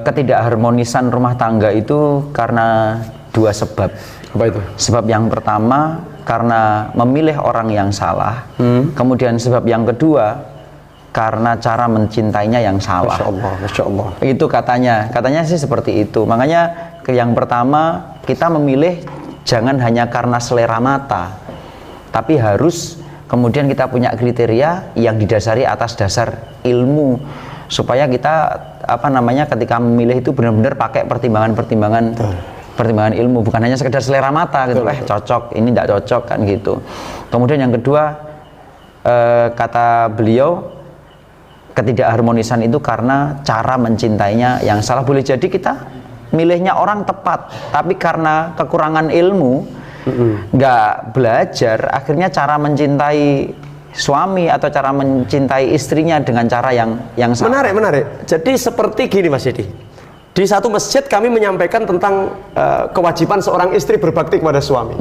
ketidakharmonisan rumah tangga itu karena dua sebab. Apa itu? Sebab yang pertama karena memilih orang yang salah, kemudian sebab yang kedua karena cara mencintainya yang salah. Masya Allah, Masya Allah. Itu katanya sih seperti itu. Makanya yang pertama kita memilih jangan hanya karena selera mata, tapi harus kemudian kita punya kriteria yang didasari atas dasar ilmu, supaya kita ketika memilih itu benar-benar pakai pertimbangan ilmu, bukan hanya sekedar selera mata gitu, cocok, ini tidak cocok kan gitu. Kemudian yang kedua, kata beliau, ketidakharmonisan itu karena cara mencintainya yang salah. Boleh jadi kita milihnya orang tepat, tapi karena kekurangan ilmu, nggak belajar, akhirnya cara mencintai suami atau cara mencintai istrinya dengan cara yang salah. Menarik. Jadi seperti gini Mas Yedi. Di satu masjid kami menyampaikan tentang kewajiban seorang istri berbakti kepada suami.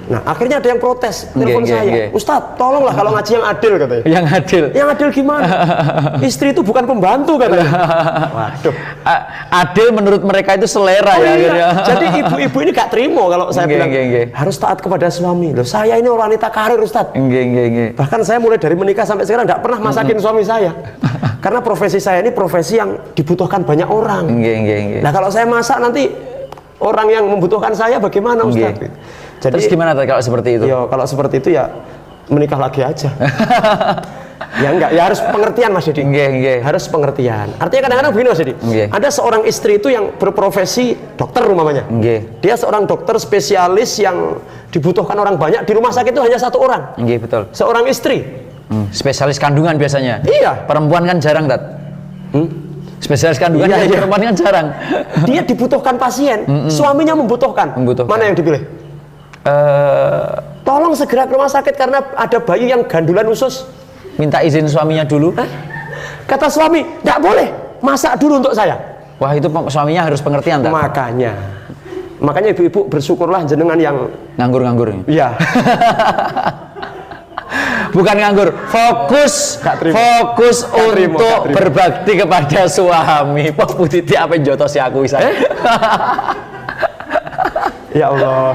Nah, akhirnya ada yang protes, telepon saya, Ustadz, tolonglah kalau ngaji yang adil katanya. Yang adil gimana? Istri itu bukan pembantu katanya. Waduh. Adil menurut mereka itu selera ya. Jadi ibu-ibu ini gak terima kalau saya bilang harus taat kepada suami. Loh, saya ini wanita karir Ustadz. Bahkan saya mulai dari menikah sampai sekarang gak pernah masakin suami saya. Karena profesi saya ini profesi yang dibutuhkan banyak orang. Nah, kalau saya masak nanti orang yang membutuhkan saya bagaimana Ustadz? Jadi, terus gimana kalau seperti itu? Ya, kalau seperti itu ya menikah lagi aja. Ya enggak, ya harus pengertian Mas Yedi. Harus pengertian. Artinya kadang-kadang begini Mas Yedi. Ada seorang istri itu yang berprofesi dokter umpamanya. Dia seorang dokter spesialis yang dibutuhkan orang banyak, di rumah sakit itu hanya satu orang. Betul. Seorang istri. Spesialis kandungan biasanya. Iya. Perempuan kan jarang, Spesialis kandungan perempuan kan jarang. Dia dibutuhkan pasien, suaminya membutuhkan. Mana yang dipilih? Tolong segera ke rumah sakit karena ada bayi yang gandulan usus. Minta izin suaminya dulu. Kata suami, tidak boleh, masak dulu untuk saya. Wah, itu suaminya harus pengertian. Makanya ibu-ibu bersyukurlah jenengan yang nganggur. Iya. Bukan nganggur, fokus untuk berbakti kepada suami. Pak Putiti apa yang jotos ya aku bisa. Ya Allah.